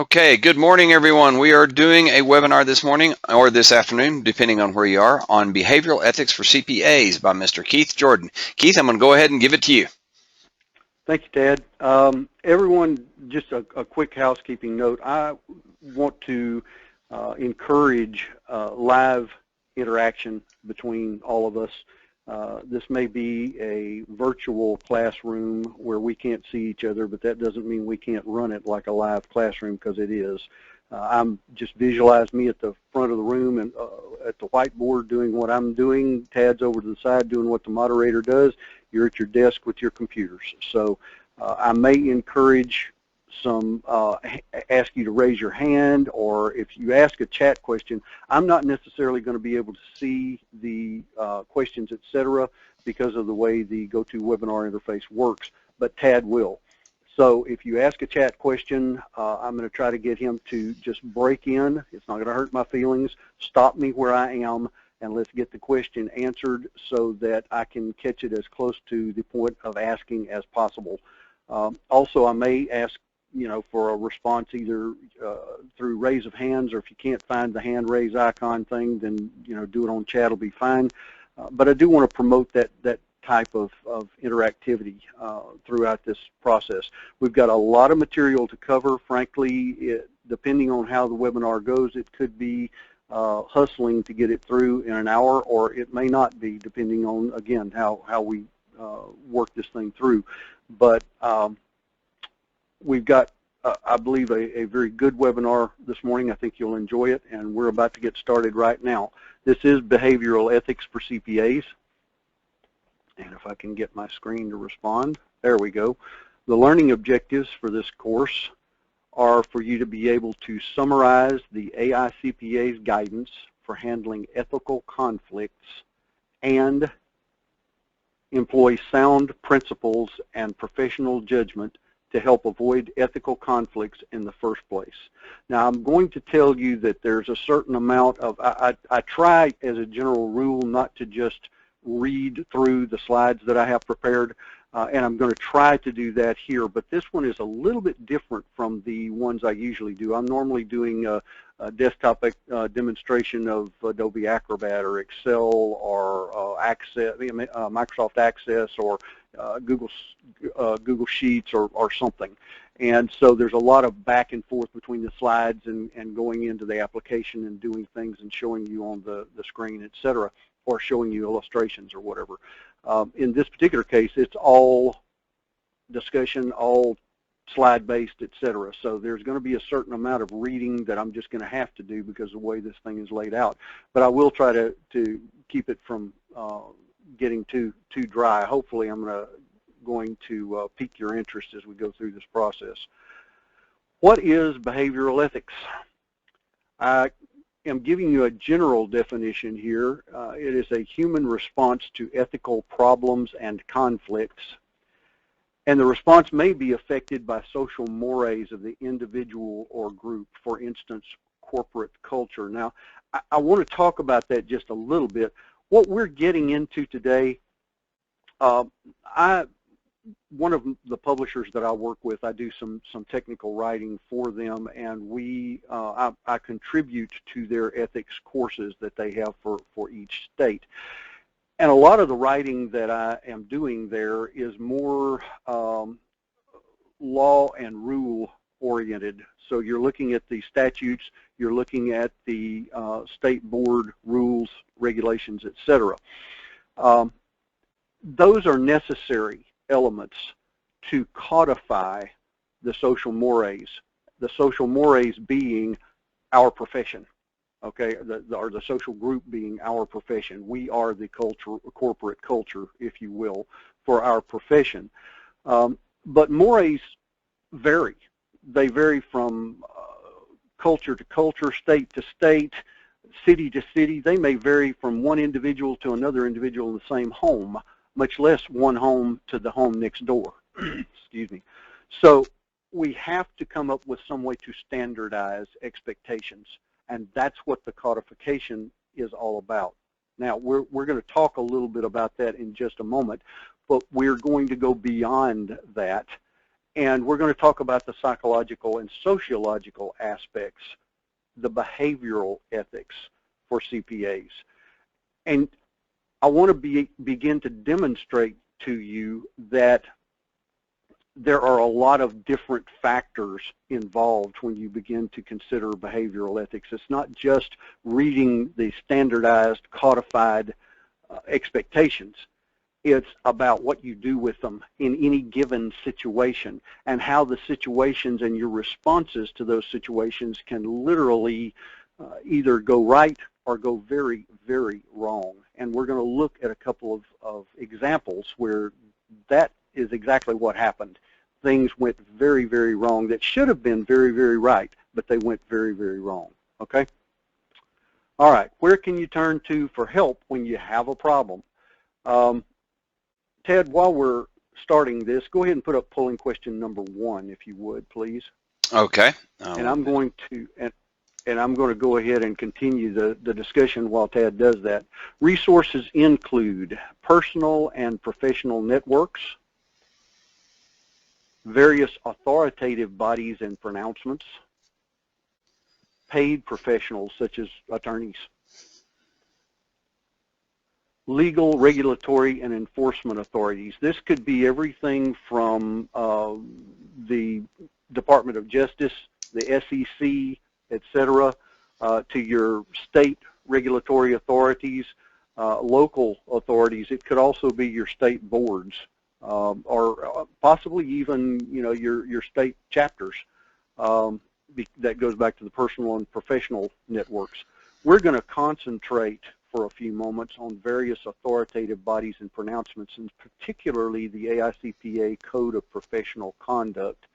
Okay, good morning, everyone. We are doing a webinar this morning or this afternoon, depending on where you are, on behavioral ethics for CPAs by Mr. Keith Jordan. Keith, I'm going to go ahead and give it to you. Thank you, Ted. Everyone, just a quick housekeeping note. I want to encourage live interaction between all of us. This may be a virtual classroom where we can't see each other, but that doesn't mean we can't run it like a live classroom, because it is. I'm just visualize me at the front of the room and at the whiteboard doing what I'm doing. Tad's over to the side doing what the moderator does. You're at your desk with your computers. So I may encourage some, ask you to raise your hand, or if you ask a chat question, I'm not necessarily going to be able to see the questions, etc., because of the way the GoToWebinar interface works, but Tad will. So if you ask a chat question, I'm going to try to get him to just break in. It's not going to hurt my feelings. Stop me where I am, and let's get the question answered so that I can catch it as close to the point of asking as possible. Also, I may ask, for a response either through raise of hands, or if you can't find the hand raise icon thing, then, do it on chat will be fine. But I do want to promote that type of interactivity throughout this process. We've got a lot of material to cover. Frankly, depending on how the webinar goes, it could be hustling to get it through in an hour, or it may not be, depending on, again, how we work this thing through. But we've got, I believe, a very good webinar this morning. I think you'll enjoy it, and we're about to get started right now. This is behavioral ethics for CPAs. And if I can get my screen to respond, there we go. The learning objectives for this course are for you to be able to summarize the AICPA's guidance for handling ethical conflicts and employ sound principles and professional judgment to help avoid ethical conflicts in the first place. Now, I'm going to tell you that there's a certain amount of, I try as a general rule not to just read through the slides that I have prepared, and I'm going to try to do that here, but this one is a little bit different from the ones I usually do. I'm normally doing a desktop demonstration of Adobe Acrobat or Excel or Microsoft Access or Google Sheets or something. And so there's a lot of back and forth between the slides and going into the application and doing things and showing you on the screen, etc., or showing you illustrations or whatever. In this particular case, it's all discussion, all slide-based, etc. So there's going to be a certain amount of reading that I'm just going to have to do because of the way this thing is laid out. But I will try to keep it from getting too dry. Hopefully, I'm going to pique your interest as we go through this process. What is behavioral ethics? I am giving you a general definition here. It is a human response to ethical problems and conflicts, and the response may be affected by social mores of the individual or group, for instance, corporate culture. Now, I want to talk about that just a little bit. What we're getting into today, one of the publishers that I work with, I do some technical writing for them, and I contribute to their ethics courses that they have for each state. And a lot of the writing that I am doing there is more law and rule oriented. So you're looking at the statutes, you're looking at the state board rules, regulations, etc. Those are necessary elements to codify the social mores being our profession, okay, or the social group being our profession. We are the corporate culture, if you will, for our profession. But mores vary. They vary from culture to culture, state to state, city to city. They may vary from one individual to another individual in the same home, much less one home to the home next door. Excuse me. So we have to come up with some way to standardize expectations, and that's what the codification is all about. Now, we're going to talk a little bit about that in just a moment, but we're going to go beyond that And we're going to talk about the psychological and sociological aspects, the behavioral ethics for CPAs. And I want to begin to demonstrate to you that there are a lot of different factors involved when you begin to consider behavioral ethics. It's not just reading the standardized, codified expectations. It's about what you do with them in any given situation and how the situations and your responses to those situations can literally either go right or go very, very wrong. And we're going to look at a couple of examples where that is exactly what happened. Things went very, very wrong that should have been very, very right, but they went very, very wrong. Okay? All right, where can you turn to for help when you have a problem? Ted, while we're starting this, go ahead and put up polling question number 1, if you would, please. Okay. And I'm going to go ahead and continue the discussion while Ted does that. Resources include personal and professional networks, various authoritative bodies and pronouncements, paid professionals such as attorneys, legal, regulatory, and enforcement authorities. This could be everything from the Department of Justice, the SEC, etc., to your state regulatory authorities, local authorities. It could also be your state boards, or possibly even your state chapters. That goes back to the personal and professional networks. We're going to concentrate for a few moments on various authoritative bodies and pronouncements, and particularly the AICPA Code of Professional Conduct.